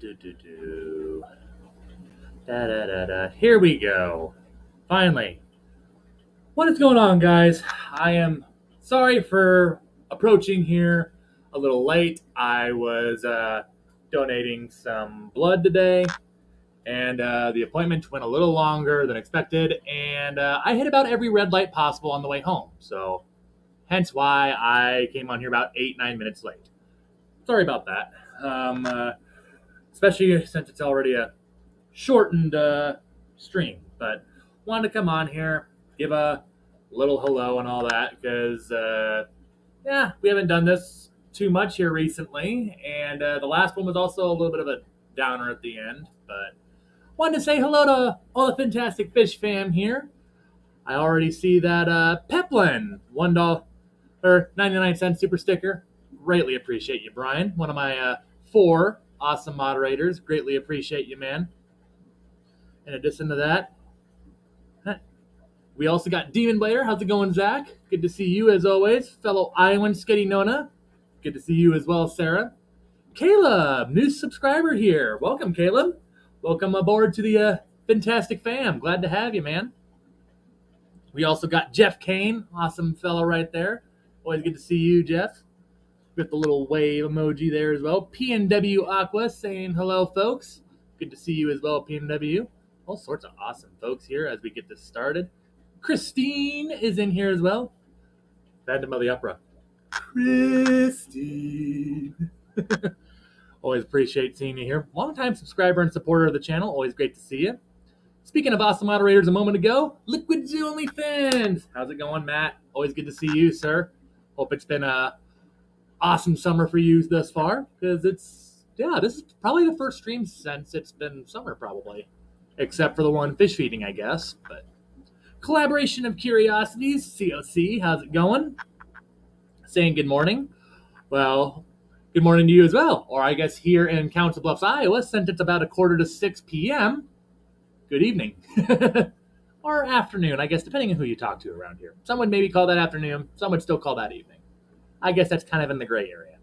Do. Here we go. Finally. What is going on, guys? I am sorry for approaching here a little late. I was donating some blood today, and the appointment went a little longer than expected, and I hit about every red light possible on the way home. So, hence why I came on here about 8-9 minutes late. Sorry about that. Especially since it's already a shortened stream, but wanted to come on here, give a little hello and all that, because we haven't done this too much here recently, and the last one was also a little bit of a downer at the end, but wanted to say hello to all the Fantastic Fish fam here. I already see that Peplin $1 or 99-cent super sticker. Greatly appreciate you, Brian. One of my 4 awesome moderators. Greatly appreciate you, man. In addition to that, we also got Demon Blader. How's it going, Zach? Good to see you as always. Fellow Iowan Skitty Nona. Good to see you as well, Sarah. Caleb, new subscriber here. Welcome, Caleb. Welcome aboard to the Fantastic Fam. Glad to have you, man. We also got Jeff Kane. Awesome fellow right there. Always good to see you, Jeff. With the little wave emoji there as well. PNW Aqua saying hello, folks. Good to see you as well, PNW. All sorts of awesome folks here as we get this started. Christine is in here as well. Phantom of the Opera. Christine. Always appreciate seeing you here. Longtime subscriber and supporter of the channel. Always great to see you. Speaking of awesome moderators a moment ago, Liquid Zoo OnlyFans. How's it going, Matt? Always good to see you, sir. Hope it's been a awesome summer for you thus far, because this is probably the first stream since it's been summer, probably. Except for the one fish feeding, I guess. But collaboration of curiosities, COC, how's it going? Saying good morning. Well, good morning to you as well. Or I guess here in Council Bluffs, Iowa, since it's about 5:45 p.m., good evening. Or afternoon, I guess, depending on who you talk to around here. Some would maybe call that afternoon. Some would still call that evening. I guess that's kind of in the gray area.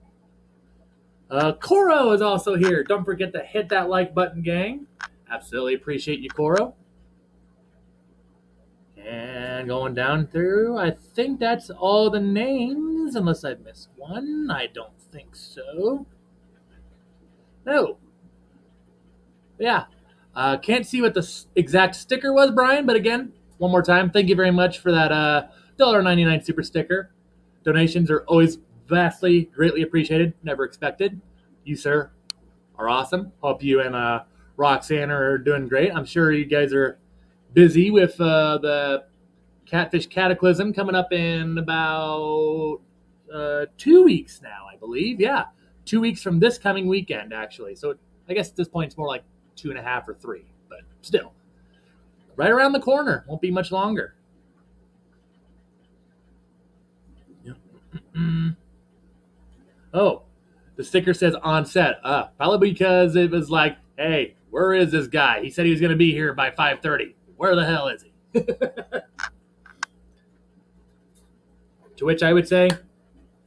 Koro is also here. Don't forget to hit that like button, gang. Absolutely appreciate you, Koro. And going down through, I think that's all the names, unless I missed one. I don't think so. No. Yeah. Can't see what the exact sticker was, Brian, but again, one more time, thank you very much for that $1.99 super sticker. Donations are always vastly, greatly appreciated. Never expected. You, sir, are awesome. Hope you and Roxanne are doing great. I'm sure you guys are busy with the Catfish Cataclysm coming up in about 2 weeks now, I believe. Yeah, 2 weeks from this coming weekend, actually. So I guess at this point it's more like 2.5 or 3, but still. Right around the corner. Won't be much longer. Oh, the sticker says on set. Probably because it was like, hey, where is this guy? He said he was going to be here by 5:30. Where the hell is he? To which I would say,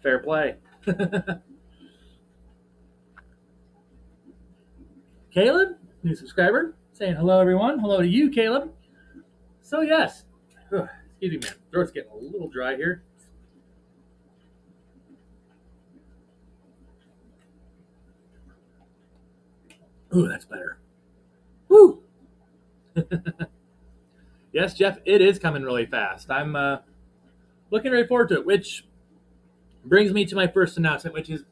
fair play. Caleb, new subscriber, saying hello, everyone. Hello to you, Caleb. So, yes. Excuse me, man. Throat's getting a little dry here. Ooh, that's better. Woo! Yes, Jeff, it is coming really fast. I'm looking right forward to it, which brings me to my first announcement, which is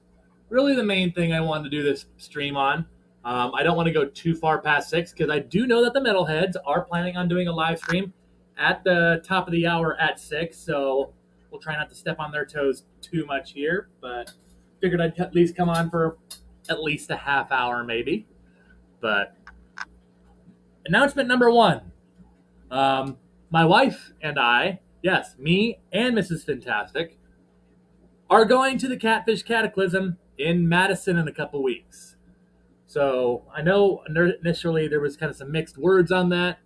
really the main thing I wanted to do this stream on. I don't want to go too far past 6 because I do know that the Metalheads are planning on doing a live stream at the top of the hour at 6, so we'll try not to step on their toes too much here, but figured I'd at least come on for at least a half hour maybe. But announcement number 1. My wife and I, yes, me and Mrs. Fantastic, are going to the Catfish Cataclysm in Madison in a couple weeks. So I know initially there was kind of some mixed words on that,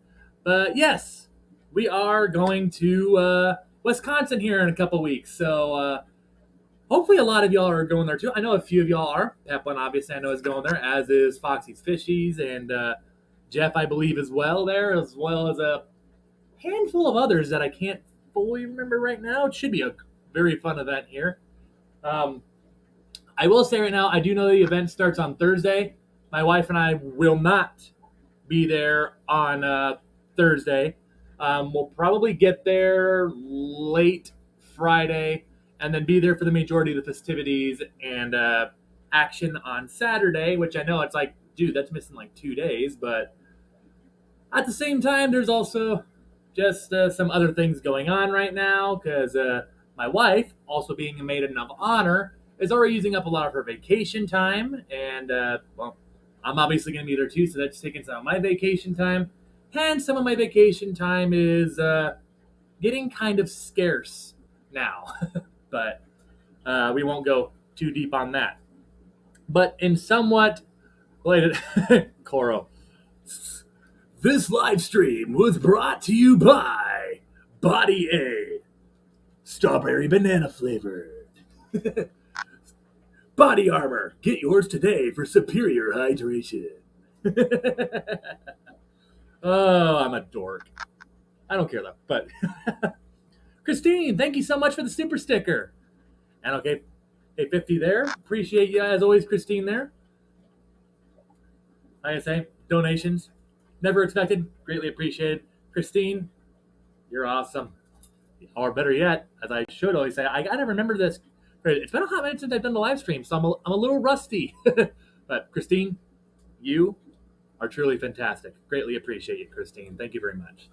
but yes, we are going to Wisconsin here in a couple weeks. So hopefully a lot of y'all are going there too. I know a few of y'all are. Peplin, obviously, I know is going there, as is Foxy's Fishies, and Jeff, I believe, as well there, as well as a handful of others that I can't fully remember right now. It should be a very fun event here. Um, I will say right now, I do know the event starts on Thursday. My wife and I will not be there on Thursday. We'll probably get there late Friday and then be there for the majority of the festivities and action on Saturday, which I know it's like, dude, that's missing like 2 days. But at the same time, there's also just some other things going on right now because my wife, also being a maiden of honor, is already using up a lot of her vacation time. And, well, I'm obviously going to be there too, so that's taking some of my vacation time. And some of my vacation time is getting kind of scarce now. But we won't go too deep on that. But in somewhat related, Coro, this live stream was brought to you by Body A, strawberry banana flavored. Body armor, get yours today for superior hydration. Oh, I'm a dork. I don't care though. But Christine, thank you so much for the super sticker. And okay, hey 50 there. Appreciate you as always, Christine there. Like I say, donations, never expected, greatly appreciated. Christine, you're awesome. Or better yet, as I should always say, I gotta remember this. It's been a hot minute since I've done the live stream, so I'm a little rusty. But Christine, you are truly fantastic. Greatly appreciate you, Christine. Thank you very much.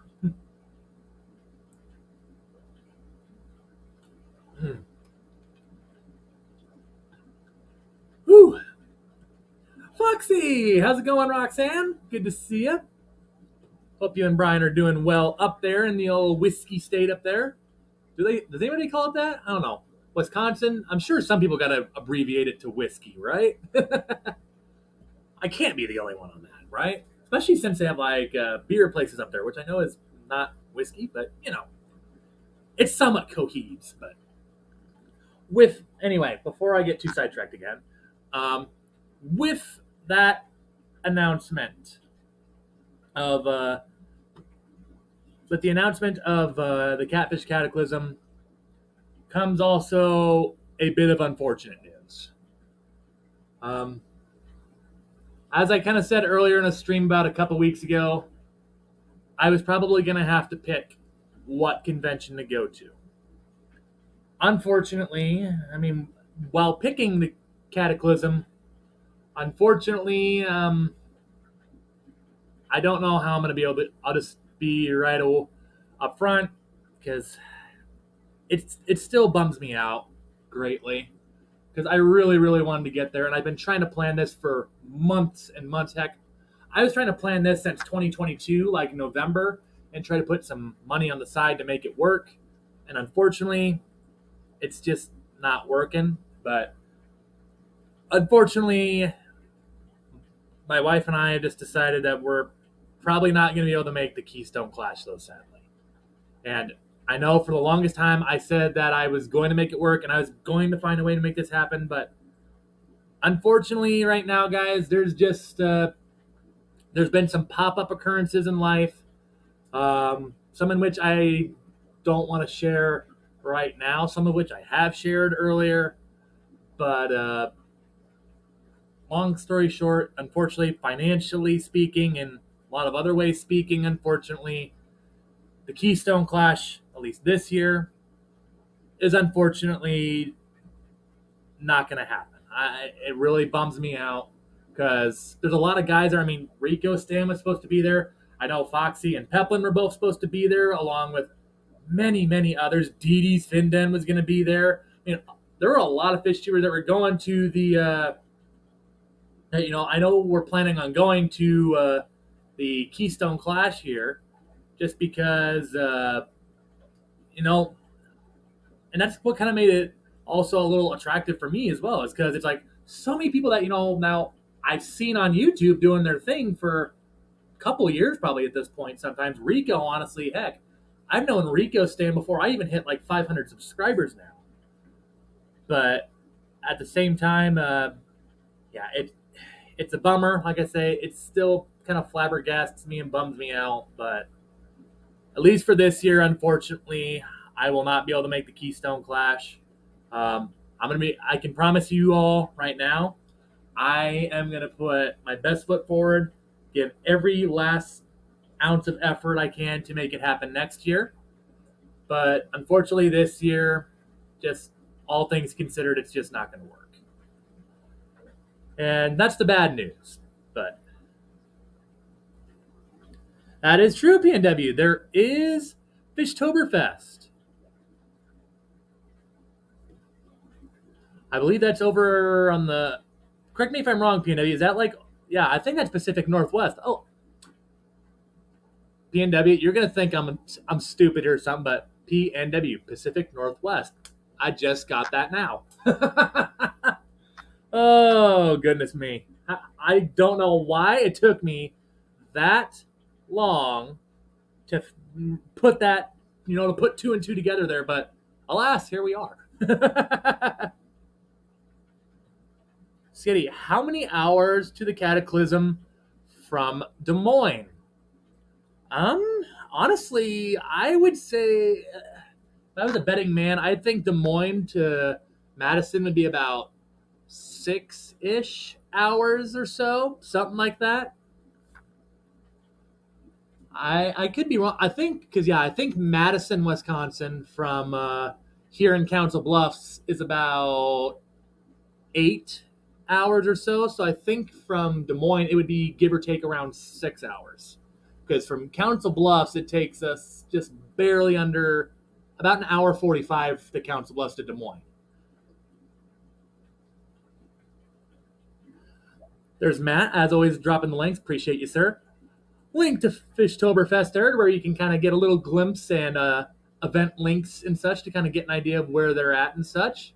Whew. Foxy, how's it going, Roxanne? Good to see you. Hope you and Brian are doing well up there in the old whiskey state up there. Does anybody call it that? I don't know. Wisconsin? I'm sure some people gotta abbreviate it to whiskey, right? I can't be the only one on that, right? Especially since they have like beer places up there, which I know is not whiskey, but you know, it's somewhat coheves. But with anyway, before I get too sidetracked again, with that announcement of with the announcement of the Catfish Cataclysm comes also a bit of unfortunate news. As I kind of said earlier in a stream about a couple weeks ago, I was probably going to have to pick what convention to go to. Unfortunately, I mean, while picking the Cataclysm, unfortunately, I don't know how I'm going to be able to. I'll just be right up front because it still bums me out greatly because I really, really wanted to get there, and I've been trying to plan this for months and months. Heck, I was trying to plan this since 2022, like November, and try to put some money on the side to make it work. And unfortunately, it's just not working. But unfortunately, my wife and I have just decided that we're probably not going to be able to make the Keystone Clash, though, sadly. And I know for the longest time I said that I was going to make it work and I was going to find a way to make this happen. But unfortunately, right now, guys, there's just there's been some pop-up occurrences in life, some in which I don't want to share right now, some of which I have shared earlier. But long story short, unfortunately, financially speaking and a lot of other ways speaking, unfortunately, the Keystone Clash, at least this year, is unfortunately not going to happen. It really bums me out because there's a lot of guys there. I mean, Rico Stan was supposed to be there. I know Foxy and Peplin were both supposed to be there, along with many, many others. Dee Dee's Finden was going to be there. I mean, there were a lot of fish tubers that were going to the, I know we're planning on going to the Keystone Clash here just because, and that's what kind of made it also a little attractive for me as well, is because it's like so many people that, now I've seen on YouTube doing their thing for a couple of years probably at this point sometimes. Rico, honestly, heck, I've known Rico Stan before I even hit like 500 subscribers now. but at the same time, yeah, it's a bummer. Like I say, it still kind of flabbergasts me and bums me out. But at least for this year, unfortunately, I will not be able to make the Keystone Clash. I'm gonna be. I can promise you all right now, I am gonna put my best foot forward, give every last ounce of effort I can to make it happen next year. But unfortunately, this year, just all things considered, it's just not going to work. And that's the bad news. But that is true, PNW. There is Fishtoberfest. I believe that's over on the. Correct me if I'm wrong, PNW. Is that like. Yeah, I think that's Pacific Northwest. Oh, PNW, you're going to think I'm stupid or something, but PNW, Pacific Northwest. I just got that now. Oh, goodness me. I don't know why it took me that long to put that, to put two and two together there, but alas, here we are. Skitty, how many hours to the Cataclysm from Des Moines? Honestly, I would say if I was a betting man, I think Des Moines to Madison would be about 6-ish hours or so, something like that. I could be wrong. I think because I think Madison, Wisconsin, from here in Council Bluffs is about 8 hours or so. So I think from Des Moines it would be give or take around 6 hours. Because from Council Bluffs it takes us just barely under about an hour 45 to Council Bluffs to Des Moines. There's Matt, as always, dropping the links. Appreciate you, sir. Link to Fishtoberfest Third, where you can kind of get a little glimpse and event links and such to kind of get an idea of where they're at and such.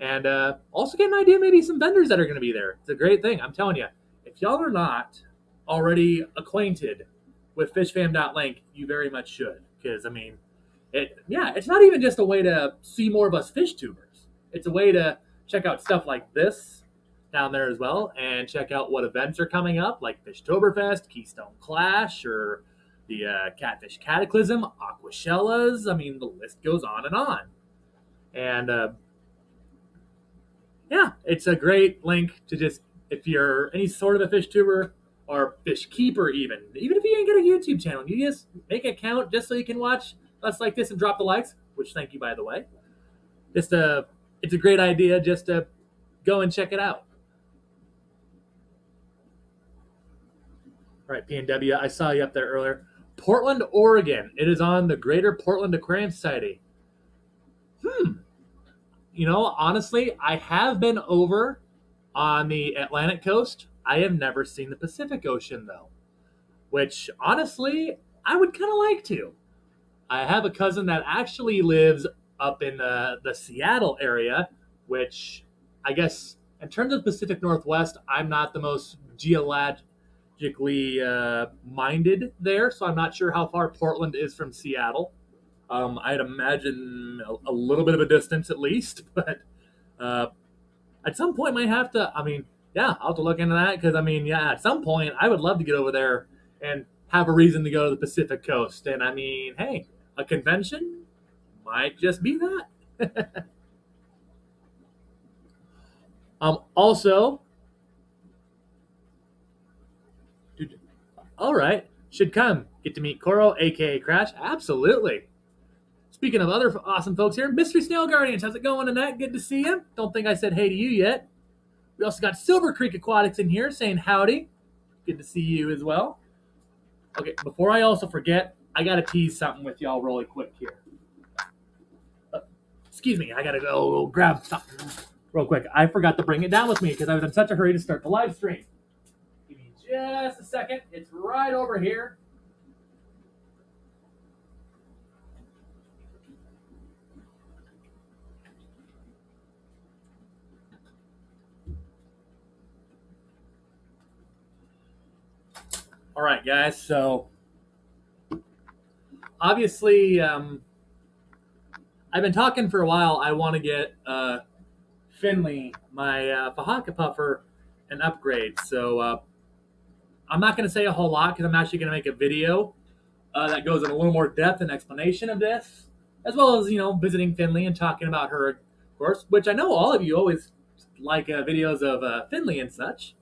And also get an idea maybe some vendors that are going to be there. It's a great thing. I'm telling you, if y'all are not already acquainted with fishfam.link, you very much should. Because, it's not even just a way to see more of us fish tubers. It's a way to check out stuff like this down there as well and check out what events are coming up, like Fishtoberfest, Keystone Clash, or the Catfish Cataclysm, Aquashellas. The list goes on and on. And it's a great link to just, if you're any sort of a fish tuber or fish keeper, even if you ain't got a YouTube channel, you just make an account just so you can watch us like this and drop the likes, which thank you, by the way. It's a great idea just to go and check it out. All right, PNW, I saw you up there earlier. Portland, Oregon. It is on the Greater Portland Aquarium Society. Honestly, I have been over on the Atlantic coast. I have never seen the Pacific Ocean, though, which honestly, I would kind of like to. I have a cousin that actually lives up in the Seattle area, which I guess in terms of Pacific Northwest, I'm not the most geologically minded there, so I'm not sure how far Portland is from Seattle. I'd imagine a little bit of a distance at least, but at some point might have to. I'll have to look into that because at some point I would love to get over there and have a reason to go to the Pacific Coast. And hey, a convention might just be that. Also, all right, should come get to meet Koro, aka Crash. Absolutely. Speaking of other awesome folks here, Mystery Snail Guardians, how's it going, Annette? Good to see you. Don't think I said hey to you yet. We also got Silver Creek Aquatics in here saying howdy. Good to see you as well. Okay, before I also forget, I got to tease something with y'all really quick here. Excuse me, I got to go grab something real quick. I forgot to bring it down with me because I was in such a hurry to start the live stream. Give me just a second. It's right over here. All right, guys. So obviously, I've been talking for a while. I want to get Finley, my Fahaka puffer, an upgrade. So I'm not going to say a whole lot because I'm actually going to make a video that goes in a little more depth and explanation of this, as well as visiting Finley and talking about her, of course. Which I know all of you always like videos of Finley and such.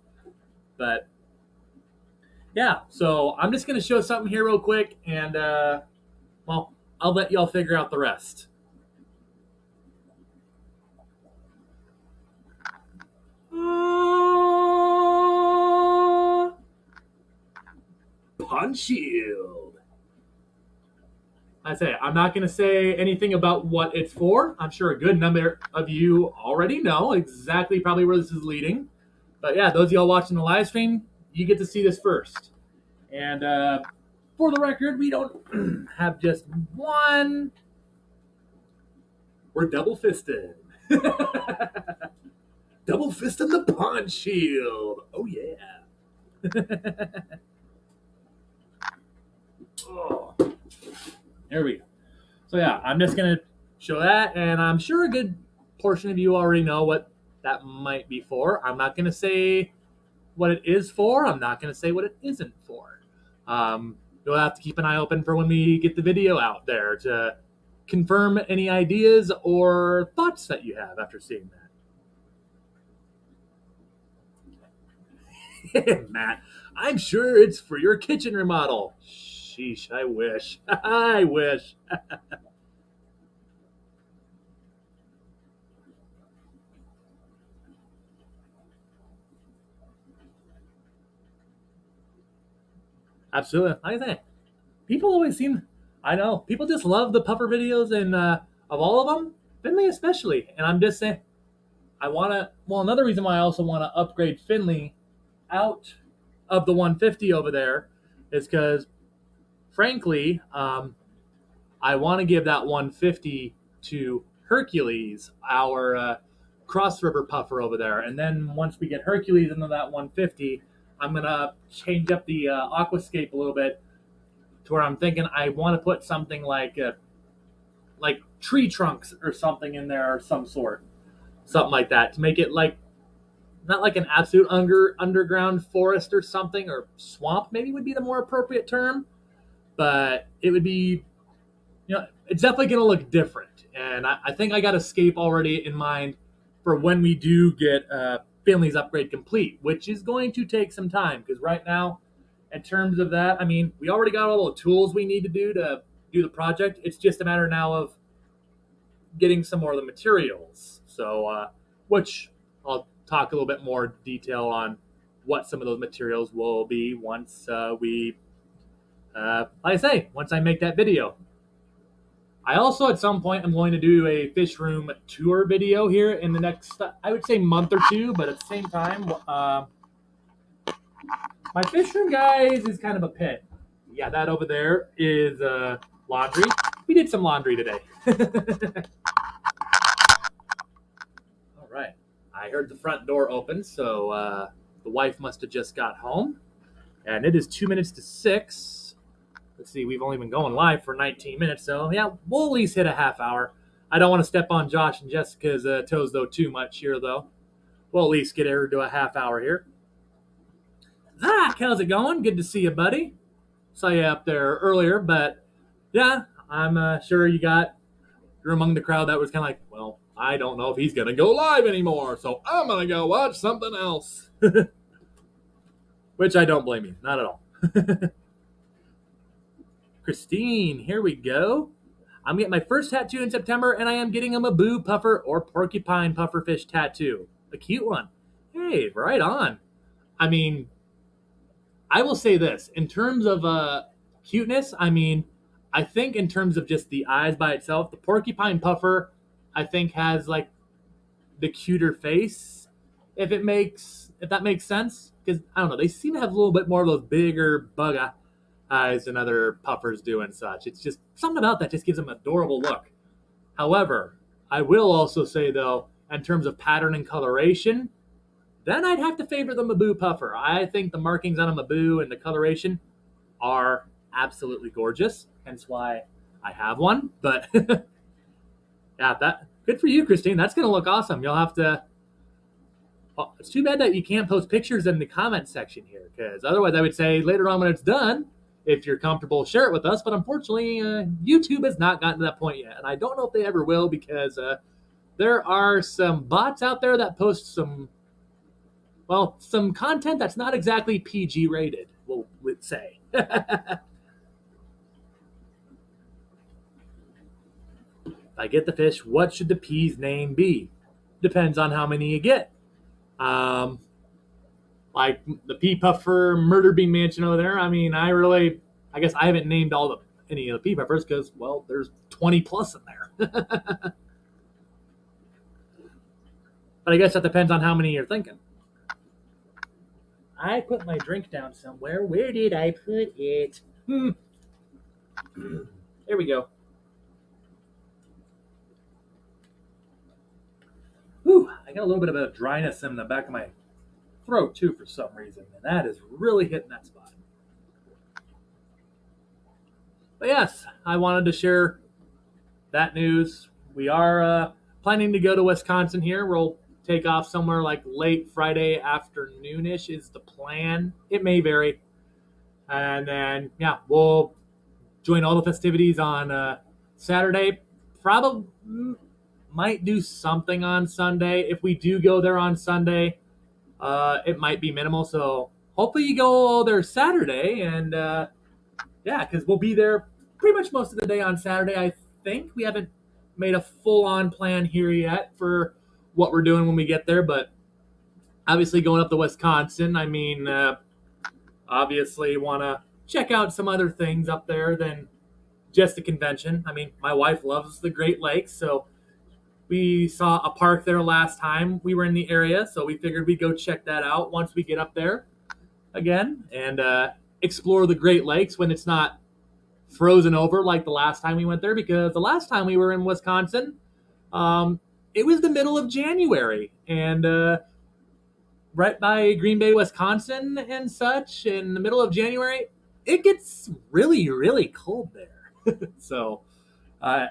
But yeah, so I'm just going to show something here real quick, and well, I'll let y'all figure out the rest. Punch Shield. I say, I'm not going to say anything about what it's for. I'm sure a good number of you already know exactly probably where this is leading. But yeah, those of y'all watching the live stream, you get to see this first. And for the record, we don't have just one. We're double fisted. Double fisting the Punch Shield. Oh, yeah. Oh. There we go. So yeah, I'm just going to show that, and I'm sure a good portion of you already know what that might be for. I'm not going to say what it is for. I'm not going to say what it isn't for. You'll have to keep an eye open for when we get the video out there to confirm any ideas or thoughts that you have after seeing that. Matt, I'm sure it's for your kitchen remodel. Sheesh, I wish. I wish. Absolutely. Like I say, people always seem, I know, people just love the puffer videos, and of all of them, Finley especially. And I'm just saying, I want to, well, another reason why I also want to upgrade Finley out of the 150 over there is because, frankly, I want to give that 150 to Hercules, our cross river puffer over there. And then once we get Hercules into that 150, I'm going to change up the aquascape a little bit to where I'm thinking I want to put something like tree trunks or something in there, or some sort, something like that, to make it like not like an absolute underground forest or something, or swamp maybe would be the more appropriate term, but it would be, it's definitely going to look different. And I think I got Escape already in mind for when we do get Finley's upgrade complete, which is going to take some time, because right now, in terms of that, I mean, we already got all the tools we need to do the project. It's just a matter now of getting some more of the materials. So, which I'll talk a little bit more detail on what some of those materials will be once like I say, once I make that video. I also, at some point, I'm going to do a fish room tour video here in the next, I would say, month or two. But at the same time, my fish room, guys, is kind of a pit. Yeah, that over there is laundry. We did some laundry today. All right. I heard the front door open, so the wife must have just got home. And it is 2 minutes to 6. Let's see, we've only been going live for 19 minutes, so yeah, we'll at least hit a half hour. I don't want to step on Josh and Jessica's toes, though, too much here, though. We'll at least get her to a half hour here. Zach, how's it going? Good to see you, buddy. Saw you up there earlier, but yeah, I'm sure you're among the crowd that was kind of like, well, I don't know if he's going to go live anymore, so I'm going to go watch something else. Which I don't blame you, not at all. Christine, here we go. I'm getting my first tattoo in September, and I am getting a Maboo puffer or porcupine pufferfish tattoo. A cute one. Hey, right on. I mean, I will say this. In terms of cuteness, I mean, I think in terms of just the eyes by itself, the porcupine puffer, I think, has like the cuter face, if that makes sense. Because, I don't know, they seem to have a little bit more of those bigger bug eyes than other puffers do and such. It's just something about that just gives them an adorable look. However, I will also say, though, in terms of pattern and coloration, then I'd have to favor the Maboo puffer. I think the markings on a Maboo and the coloration are absolutely gorgeous, hence why I have one. But yeah, that good for you, Christine. That's going to look awesome. You'll have to Oh, it's too bad that you can't post pictures in the comment section here, because otherwise I would say later on when it's done, if you're comfortable, share it with us. But unfortunately, YouTube has not gotten to that point yet, and I don't know if they ever will, because there are some bots out there that post some content that's not exactly PG rated, we'll say. If I get the fish, what should the pea's name be? Depends on how many you get. Um, like the pea puffer murder bean mansion over there. I mean, I guess I haven't named any of the pea puffers because, well, there's 20 plus in there. But I guess that depends on how many you're thinking. I put my drink down somewhere. Where did I put it? There we go. Whew, I got a little bit of a dryness in the back of my throat too for some reason, and that is really hitting that spot. But yes, I wanted to share that news. We are planning to go to Wisconsin here. We'll take off somewhere like late Friday afternoonish is the plan. It may vary. And then, yeah, we'll join all the festivities on Saturday. Probably might do something on Sunday. If we do go there on Sunday, it might be minimal. So hopefully you go there Saturday. And yeah, because we'll be there pretty much most of the day on Saturday. I think we haven't made a full-on plan here yet for what we're doing when we get there, but obviously going up to Wisconsin, I mean, obviously want to check out some other things up there than just the convention. I mean, my wife loves the Great Lakes, so we saw a park there last time we were in the area, so we figured we'd go check that out once we get up there again and explore the Great Lakes when it's not frozen over like the last time we went there, because the last time we were in Wisconsin, it was the middle of January and right by Green Bay, Wisconsin and such in the middle of January, it gets really, really cold there. So,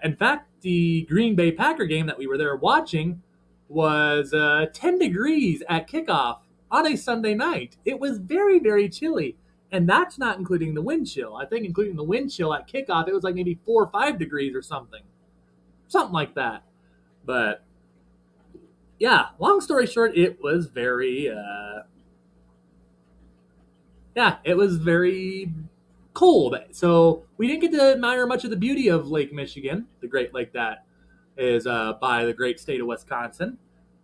in fact, the Green Bay Packer game that we were there watching was 10 degrees at kickoff on a Sunday night. It was very, very chilly. And that's not including the wind chill. I think including the wind chill at kickoff, it was like maybe 4 or 5 degrees or something. Something like that. But yeah, long story short, it was very cold. So we didn't get to admire much of the beauty of Lake Michigan, the Great Lake that is by the great state of Wisconsin.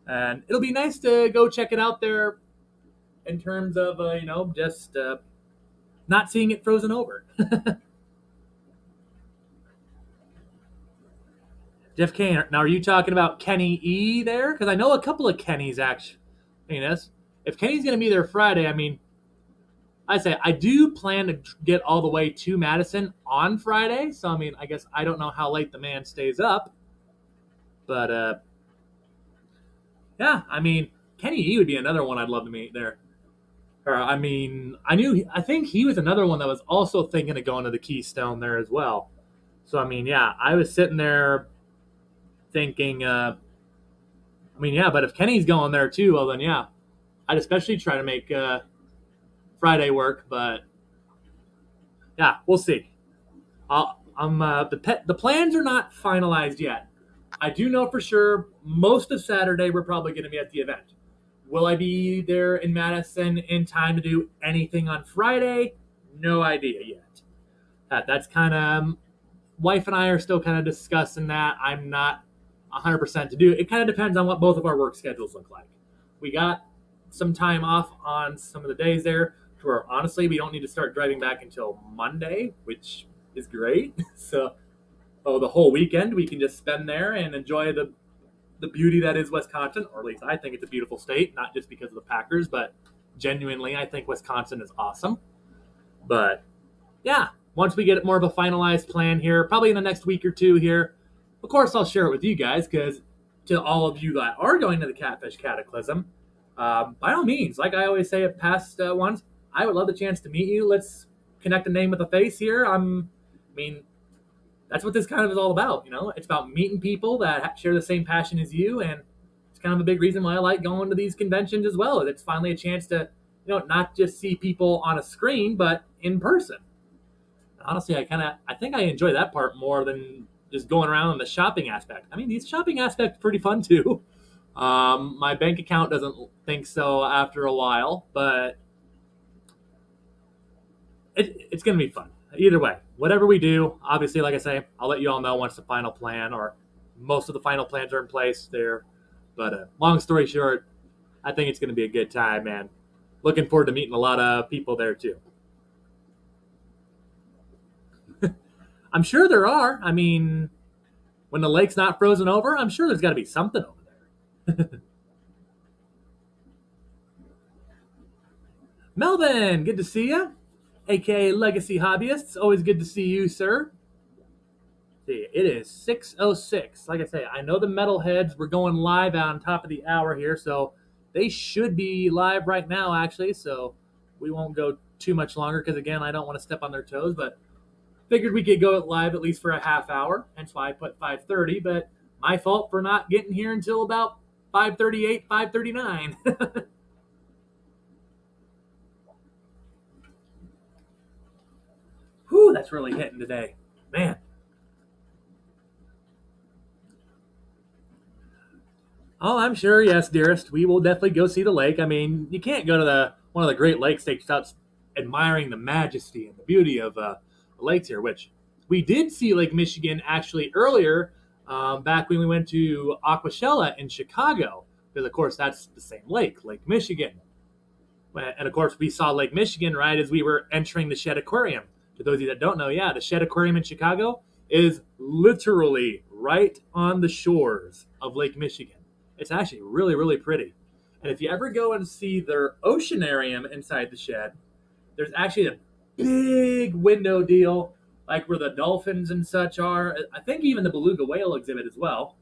And it'll be nice to go check it out there in terms of, just not seeing it frozen over. Jeff Kane. Now, are you talking about Kenny E there? Because I know a couple of Kennys actually. If Kenny's going to be there Friday, I mean, I say I do plan to get all the way to Madison on Friday. So, I mean, I guess I don't know how late the man stays up. But, yeah, I mean, Kenny E would be another one I'd love to meet there. I think he was another one that was also thinking of going to the Keystone there as well. So, I mean, yeah, I was sitting there thinking, but if Kenny's going there too, well, then, yeah, I'd especially try to make Friday work. But, yeah, we'll see. The plans are not finalized yet. I do know for sure most of Saturday we're probably going to be at the event. Will I be there in Madison in time to do anything on Friday? No idea yet. That's kind of, wife and I are still kind of discussing that. I'm not 100% to do. It kind of depends on what both of our work schedules look like. We got some time off on some of the days there to where honestly we don't need to start driving back until Monday, which is great. So the whole weekend we can just spend there and enjoy the beauty that is Wisconsin, or at least I think it's a beautiful state, not just because of the Packers, but genuinely I think Wisconsin is awesome. But yeah, once we get more of a finalized plan here, probably in the next week or two here, of course I'll share it with you guys, because to all of you that are going to the Catfish Cataclysm, by all means, like I always say at past ones, I would love the chance to meet you. Let's connect a name with a face here. That's what this kind of is all about, It's about meeting people that share the same passion as you, and it's kind of a big reason why I like going to these conventions as well. It's finally a chance to, not just see people on a screen, but in person. Honestly, I think I enjoy that part more than just going around in the shopping aspect. I mean, the shopping aspect is pretty fun too. My bank account doesn't think so after a while, but it's going to be fun. Either way, whatever we do, obviously, like I say, I'll let you all know once the final plan or most of the final plans are in place there. But long story short, I think it's going to be a good time, man. Looking forward to meeting a lot of people there too. I'm sure there are. I mean, when the lake's not frozen over, I'm sure there's got to be something over there. Melvin, good to see you. AKA Legacy Hobbyists, always good to see you, sir. See, it is 6:06. Like I say, I know the metalheads were going live on top of the hour here, so they should be live right now, actually. So we won't go too much longer because, again, I don't want to step on their toes. But figured we could go live at least for a half hour. Hence why I put 5:30. But my fault for not getting here until about 5:38, 5:39. Whew, that's really hitting today, man. Oh, I'm sure. Yes, dearest. We will definitely go see the lake. I mean, you can't go to the one of the Great Lakes without admiring the majesty and the beauty of the lakes here. Which we did see Lake Michigan actually earlier, back when we went to Aquashella in Chicago, because of course that's the same lake, Lake Michigan. And of course, we saw Lake Michigan right as we were entering the Shed Aquarium. To those of you that don't know, yeah, the Shed Aquarium in Chicago is literally right on the shores of Lake Michigan. It's actually really, really pretty. And if you ever go and see their oceanarium inside the shed, there's actually a big window deal, like where the dolphins and such are. I think even the beluga whale exhibit as well,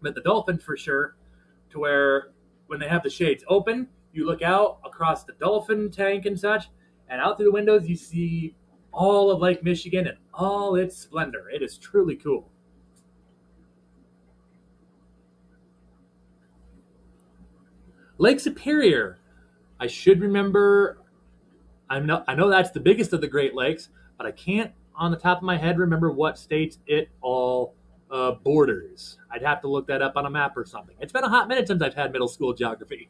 but the dolphins for sure, to where when they have the shades open, you look out across the dolphin tank and such, and out through the windows you see all of Lake Michigan in all its splendor. It is truly cool. Lake Superior. I should remember. I know that's the biggest of the Great Lakes, but I can't on the top of my head remember what states it all borders. I'd have to look that up on a map or something. It's been a hot minute since I've had middle school geography.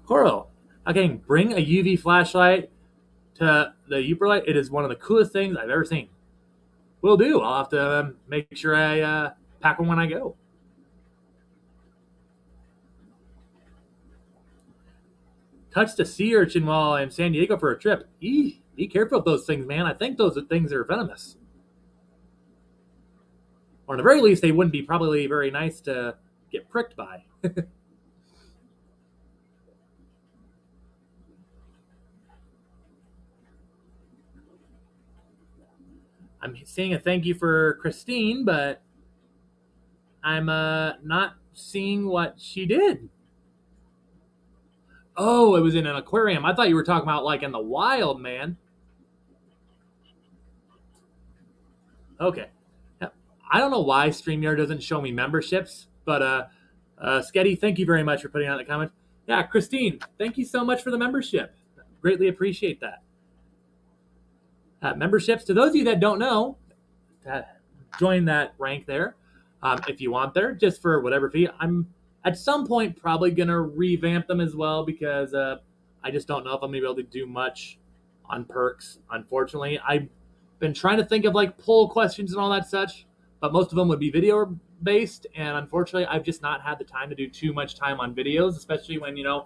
Coral, again, bring a UV flashlight to the Uber light. It is one of the coolest things I've ever seen. Will do. I'll have to make sure I pack one when I go. Touched a sea urchin while in San Diego for a trip. Eee, be careful with those things, man. I think those things are venomous. Or at the very least, they wouldn't be probably very nice to get pricked by. I'm seeing a thank you for Christine, but I'm not seeing what she did. Oh, it was in an aquarium. I thought you were talking about like in the wild, man. Okay. I don't know why StreamYard doesn't show me memberships, but Sketty, thank you very much for putting out the comments. Yeah, Christine, thank you so much for the membership. Greatly appreciate that. Memberships, to those of you that don't know, join that rank there if you want there, just for whatever fee. I'm at some point probably going to revamp them as well because I just don't know if I'm going to be able to do much on perks, unfortunately. I've been trying to think of like poll questions and all that such, but most of them would be video based, and unfortunately I've just not had the time to do too much time on videos, especially when you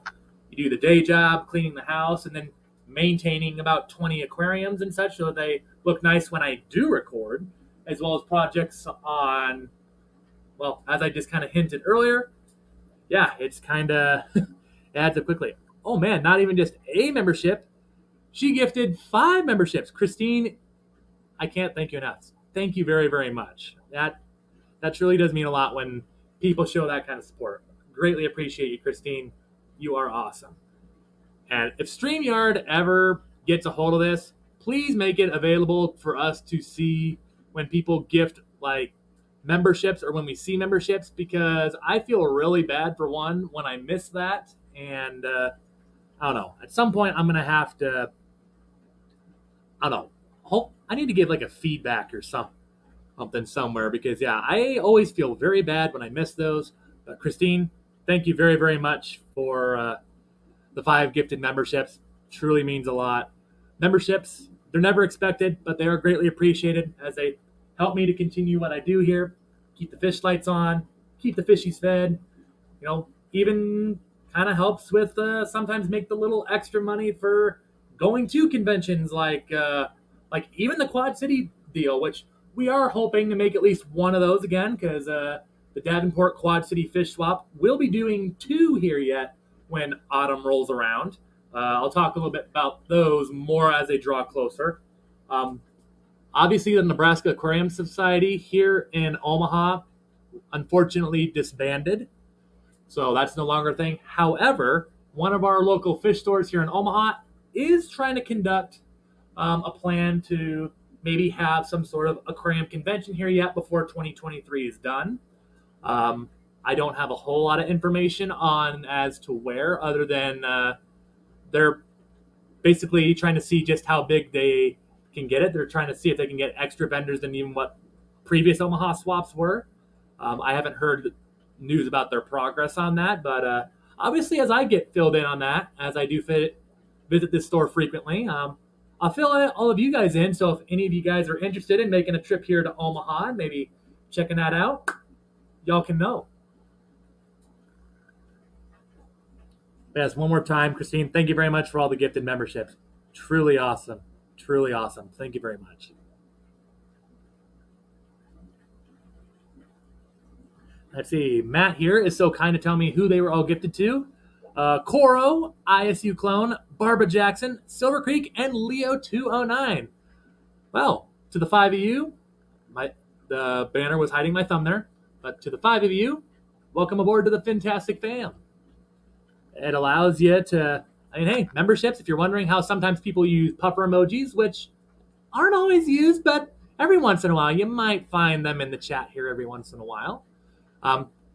do the day job cleaning the house and then maintaining about 20 aquariums and such so that they look nice when I do record, as well as projects on, well, as I just kind of hinted earlier. Yeah, it's kind of it adds up quickly. Oh man, not even just a membership. She gifted 5 memberships. Christine, I can't thank you enough. Thank you very, very much. That truly does mean a lot when people show that kind of support. Greatly appreciate you, Christine. You are awesome. And if StreamYard ever gets a hold of this, please make it available for us to see when people gift like memberships or when we see memberships, because I feel really bad for one when I miss that. And I don't know. At some point, I'm gonna have to. I don't know. I need to give like a feedback or something somewhere, because yeah, I always feel very bad when I miss those. But Christine, thank you very very much for the 5 gifted memberships. Truly means a lot. Memberships, they're never expected, but they are greatly appreciated as they help me to continue what I do here, keep the fish lights on, keep the fishies fed, even kind of helps with sometimes make the little extra money for going to conventions like even the Quad City deal, which we are hoping to make at least one of those again, because the Davenport Quad City Fish Swap will be doing 2 here yet when autumn rolls around. I'll talk a little bit about those more as they draw closer. Um, Obviously, the Nebraska Aquarium Society here in Omaha unfortunately disbanded, so that's no longer a thing. However, one of our local fish stores here in Omaha is trying to conduct a plan to maybe have some sort of aquarium convention here yet before 2023 is done. Um, I don't have a whole lot of information on as to where, other than they're basically trying to see just how big they can get it. They're trying to see if they can get extra vendors than even what previous Omaha swaps were. I haven't heard news about their progress on that, but obviously, as I get filled in on that, as I do visit this store frequently, I'll fill all of you guys in. So if any of you guys are interested in making a trip here to Omaha and maybe checking that out, y'all can know. Yes, one more time, Christine, thank you very much for all the gifted memberships. Truly awesome. Truly awesome. Thank you very much. Let's see. Matt here is so kind to tell me who they were all gifted to. Coro, ISU Clone, Barbara Jackson, Silver Creek, and Leo209. Well, to the 5 of you, the banner was hiding my thumb there, but to the 5 of you, welcome aboard to the Fantastic Fam. It allows you to, hey, memberships, if you're wondering how sometimes people use puffer emojis, which aren't always used, but every once in a while, you might find them in the chat here every once in a while.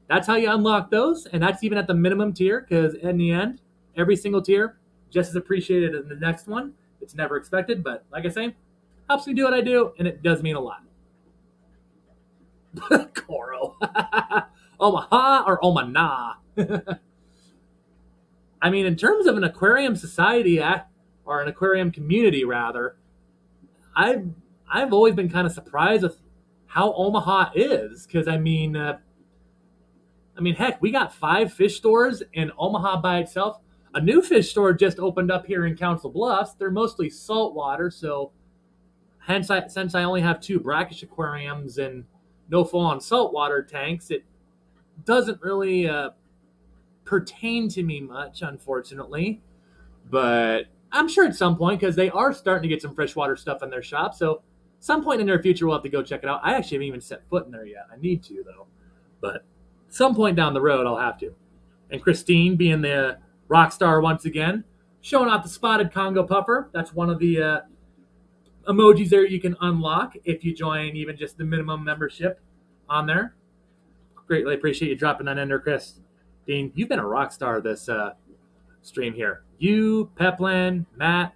That's how you unlock those, and that's even at the minimum tier, because in the end, every single tier just as appreciated as the next one. It's never expected, but like I say, helps me do what I do, and it does mean a lot. Coral. Omaha or Omana? I mean, in terms of an aquarium society, or an aquarium community, rather, I've always been kind of surprised with how Omaha is, because heck, we got 5 fish stores in Omaha by itself. A new fish store just opened up here in Council Bluffs. They're mostly saltwater, so since I only have 2 brackish aquariums and no full-on saltwater tanks, it doesn't really pertain to me much, unfortunately. But I'm sure at some point, because they are starting to get some freshwater stuff in their shop, so some point in the near future we'll have to go check it out. I actually haven't even set foot in there yet. I need to, though. But some point down the road, I'll have to. And Christine, being the rock star once again, showing off the spotted Congo puffer. That's one of the emojis there you can unlock if you join even just the minimum membership on there. Greatly appreciate you dropping that in there, Chris. Dean, you've been a rock star this stream here. You, Peplin, Matt,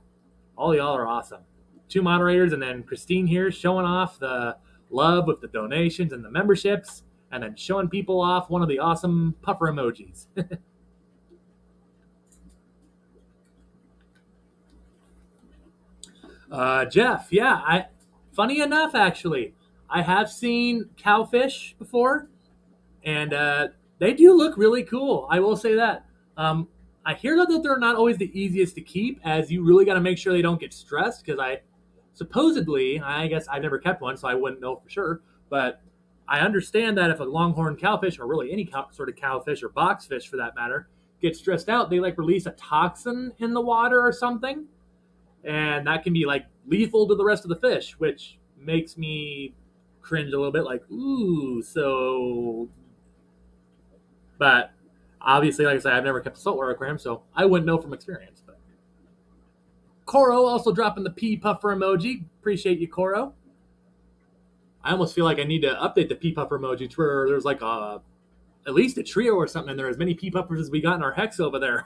all y'all are awesome. 2 moderators, and then Christine here showing off the love with the donations and the memberships, and then showing people off one of the awesome puffer emojis. Jeff, yeah, funny enough, actually, I have seen cowfish before, and they do look really cool. I will say that. I hear that they're not always the easiest to keep, as you really got to make sure they don't get stressed, because I guess I've never kept one, so I wouldn't know for sure, but I understand that if a longhorn cowfish, or really any sort of cowfish or boxfish for that matter, gets stressed out, they release a toxin in the water or something, and that can be lethal to the rest of the fish, which makes me cringe a little bit, ooh. But obviously, like I said, I've never kept a saltwater aquarium, so I wouldn't know from experience. But Coro also dropping the pea puffer emoji. Appreciate you, Coro. I almost feel like I need to update the pea pupper emoji to where there's like at least a trio or something in there. As many pea puppers as we got in our hex over there.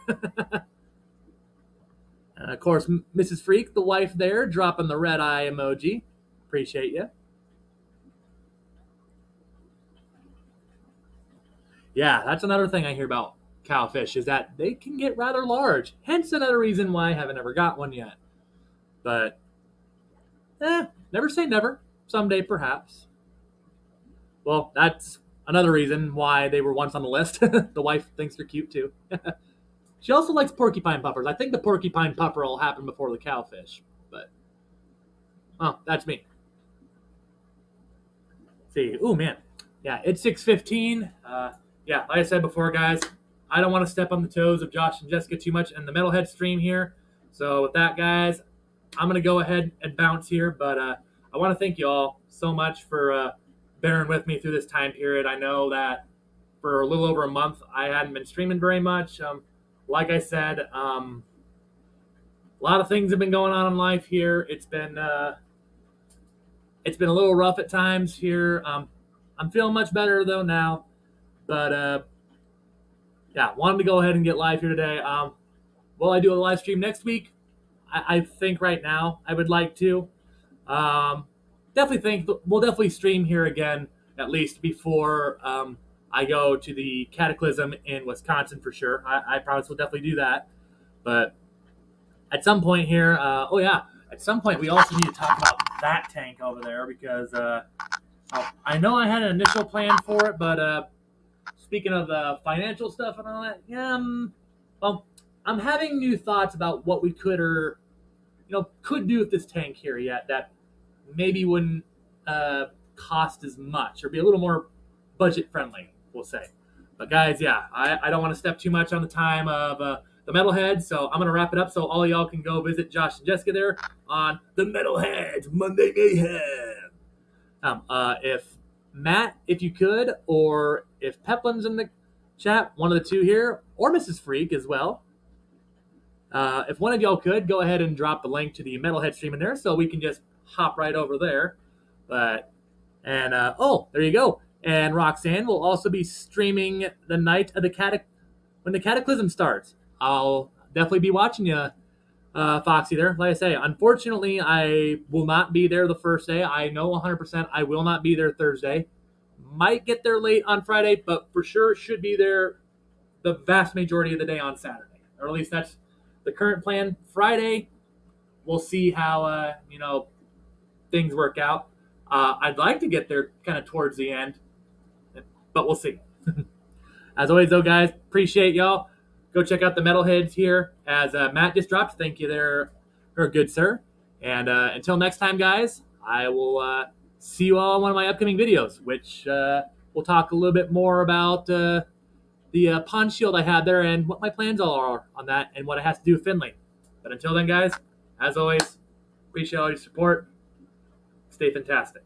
And of course, Mrs. Freak, the wife there, dropping the red eye emoji. Appreciate you. Yeah, that's another thing I hear about cowfish is that they can get rather large. Hence another reason why I haven't ever got one yet. But, never say never. Someday, perhaps. Well, that's another reason why they were once on the list. The wife thinks they're cute too. She also likes porcupine puffers. I think the porcupine puffer will happen before the cowfish. But, oh, that's me. See, oh man, yeah, it's 6:15. Yeah, like I said before, guys, I don't want to step on the toes of Josh and Jessica too much in the Metalhead stream here. So with that, guys, I'm gonna go ahead and bounce here. But I want to thank you all so much for bearing with me through this time period. I know that for a little over a month, I hadn't been streaming very much. Like I said, a lot of things have been going on in life here. It's been a little rough at times here. I'm feeling much better though now. But yeah, wanted to go ahead and get live here today. Will I do a live stream next week? I think right now I would like to. Definitely think we'll definitely stream here again at least before I go to the Cataclysm in Wisconsin for sure. I promise we'll definitely do that. But at some point here, oh yeah, at some point we also need to talk about that tank over there because I know I had an initial plan for it, but speaking of the financial stuff and all that, yeah, well, I'm having new thoughts about what we could or could do with this tank here yet that maybe wouldn't cost as much or be a little more budget friendly, we'll say. But guys, yeah, I don't want to step too much on the time of the Metalhead, so I'm gonna wrap it up so all y'all can go visit Josh and Jessica there on the Metalhead Monday Mayhem. If Matt, if you could, or if Peplin's in the chat, one of the two here, or Mrs. Freak as well. If one of y'all could, go ahead and drop the link to the Metalhead stream in there so we can just hop right over there. But oh, there you go. And Roxanne will also be streaming the night of when the Cataclysm starts. I'll definitely be watching you, Foxy there. Like I say, unfortunately, I will not be there the first day. I know 100% I will not be there Thursday. Might get there late on Friday, but for sure should be there the vast majority of the day on Saturday. Or at least that's the current plan. Friday, we'll see how, things work out. I'd like to get there kind of towards the end, but we'll see. As always, though, guys, appreciate y'all. Go check out the Metalheads here as Matt just dropped. Thank you there, good sir. And until next time, guys, I will see you all in one of my upcoming videos, which we'll talk a little bit more about the pawn shield I had there and what my plans all are on that and what it has to do with Finley. But until then, guys, as always, appreciate all your support. Stay fantastic.